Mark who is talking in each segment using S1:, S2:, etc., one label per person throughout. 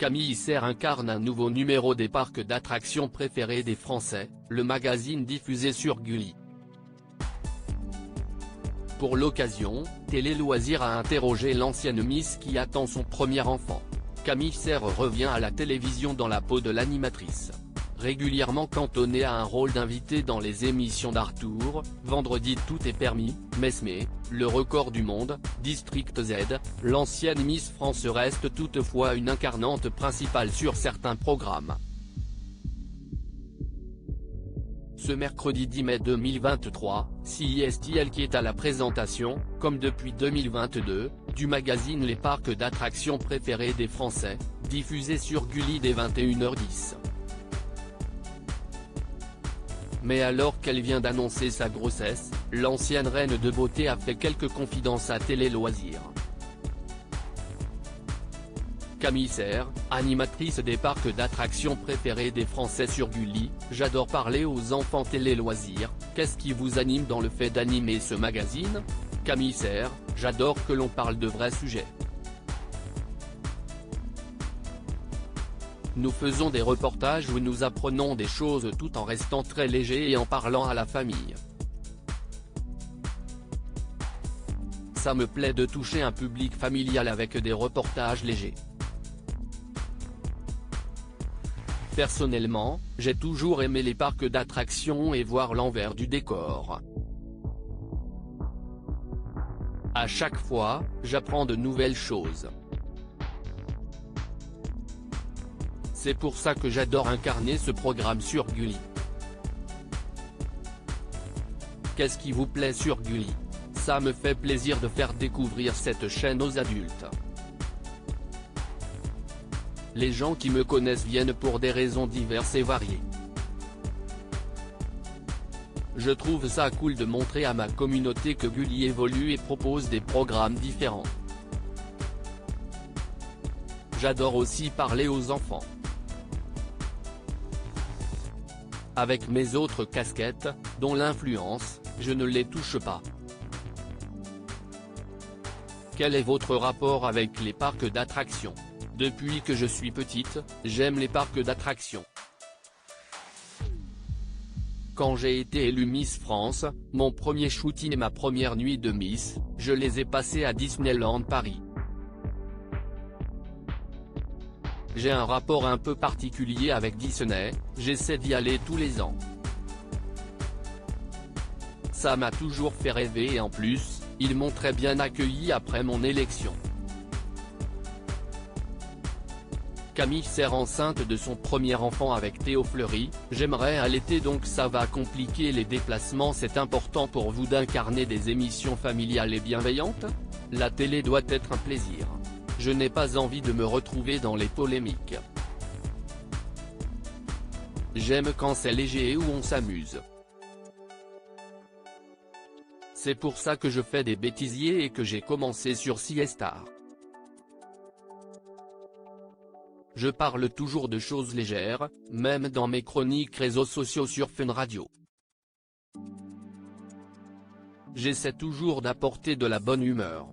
S1: Camille Serre incarne un nouveau numéro des parcs d'attractions préférés des Français, le magazine diffusé sur Gulli. Pour l'occasion, Télé Loisirs a interrogé l'ancienne Miss qui attend son premier enfant. Camille Serre revient à la télévision dans la peau de l'animatrice. Régulièrement cantonnée à un rôle d'invité dans les émissions d'Arthur, Vendredi tout est permis, Mesmé, Le record du monde, District Z, l'ancienne Miss France reste toutefois une incarnante principale sur certains programmes. Ce mercredi 10 mai 2023, c'est elle qui est à la présentation, comme depuis 2022, du magazine Les parcs d'attractions préférés des Français, diffusé sur Gulli dès 21h10. Mais alors qu'elle vient d'annoncer sa grossesse, l'ancienne reine de beauté a fait quelques confidences à Télé Loisirs. Camille Serre, animatrice des parcs d'attractions préférés des Français sur Gulli: j'adore parler aux enfants. Télé Loisirs: qu'est-ce qui vous anime dans le fait d'animer ce magazine? Camille Serre: j'adore que l'on parle de vrais sujets. Nous faisons des reportages où nous apprenons des choses tout en restant très légers et en parlant à la famille. Ça me plaît de toucher un public familial avec des reportages légers. Personnellement, j'ai toujours aimé les parcs d'attractions et voir l'envers du décor. À chaque fois, j'apprends de nouvelles choses. C'est pour ça que j'adore incarner ce programme sur Gulli. Qu'est-ce qui vous plaît sur Gulli? Ça me fait plaisir de faire découvrir cette chaîne aux adultes. Les gens qui me connaissent viennent pour des raisons diverses et variées. Je trouve ça cool de montrer à ma communauté que Gulli évolue et propose des programmes différents. J'adore aussi parler aux enfants. Avec mes autres casquettes, dont l'influence, je ne les touche pas. Quel est votre rapport avec les parcs d'attractions? Depuis que je suis petite, j'aime les parcs d'attractions. Quand j'ai été élue Miss France, mon premier shooting et ma première nuit de Miss, je les ai passés à Disneyland Paris. J'ai un rapport un peu particulier avec Disney, j'essaie d'y aller tous les ans. Ça m'a toujours fait rêver et en plus, ils m'ont très bien accueilli après mon élection. Camille Serre enceinte de son premier enfant avec Théo Fleury: j'aimerais allaiter donc ça va compliquer les déplacements. C'est important pour vous d'incarner des émissions familiales et bienveillantes? La télé doit être un plaisir. Je n'ai pas envie de me retrouver dans les polémiques. J'aime quand c'est léger et où on s'amuse. C'est pour ça que je fais des bêtisiers et que j'ai commencé sur C-Star. Je parle toujours de choses légères, même dans mes chroniques réseaux sociaux sur Fun Radio. J'essaie toujours d'apporter de la bonne humeur.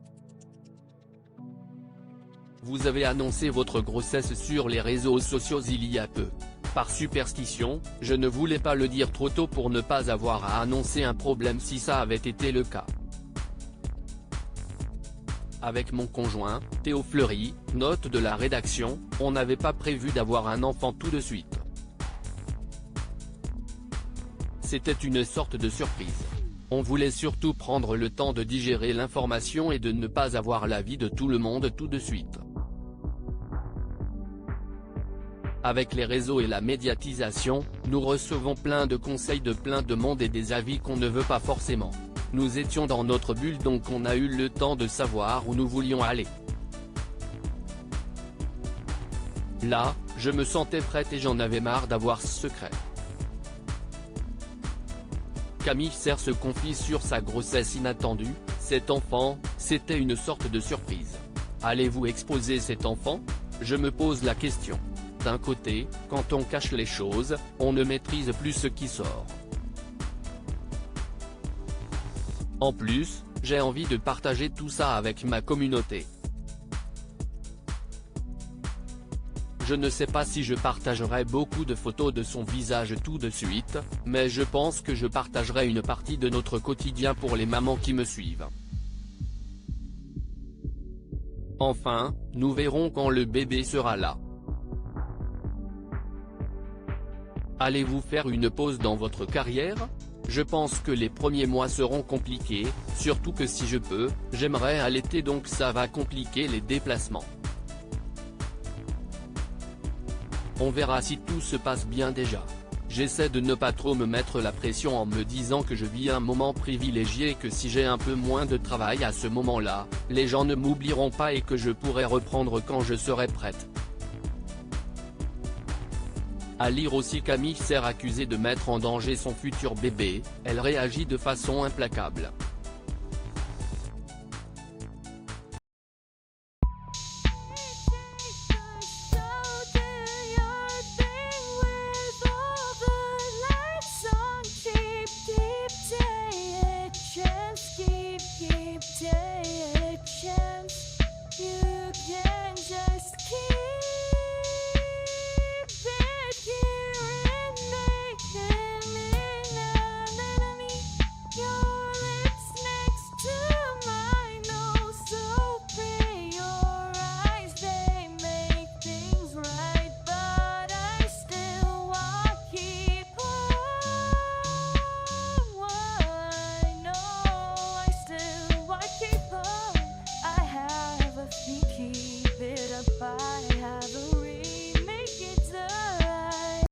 S1: Vous avez annoncé votre grossesse sur les réseaux sociaux il y a peu. Par superstition, je ne voulais pas le dire trop tôt pour ne pas avoir à annoncer un problème si ça avait été le cas. Avec mon conjoint, Théo Fleury, note de la rédaction, on n'avait pas prévu d'avoir un enfant tout de suite. C'était une sorte de surprise. On voulait surtout prendre le temps de digérer l'information et de ne pas avoir l'avis de tout le monde tout de suite. Avec les réseaux et la médiatisation, nous recevons plein de conseils de plein de monde et des avis qu'on ne veut pas forcément. Nous étions dans notre bulle donc on a eu le temps de savoir où nous voulions aller. Là, je me sentais prête et j'en avais marre d'avoir ce secret. Camille Serre se confie sur sa grossesse inattendue: cet enfant, c'était une sorte de surprise. Allez-vous exposer cet enfant? Je me pose la question. D'un côté, quand on cache les choses, on ne maîtrise plus ce qui sort. En plus, j'ai envie de partager tout ça avec ma communauté. Je ne sais pas si je partagerai beaucoup de photos de son visage tout de suite, mais je pense que je partagerai une partie de notre quotidien pour les mamans qui me suivent. Enfin, nous verrons quand le bébé sera là. Allez-vous faire une pause dans votre carrière? Je pense que les premiers mois seront compliqués, surtout que si je peux, j'aimerais allaiter donc ça va compliquer les déplacements. On verra si tout se passe bien déjà. J'essaie de ne pas trop me mettre la pression en me disant que je vis un moment privilégié et que si j'ai un peu moins de travail à ce moment-là, les gens ne m'oublieront pas et que je pourrai reprendre quand je serai prête. À lire aussi, Camille Serre accusée de mettre en danger son futur bébé, elle réagit de façon implacable.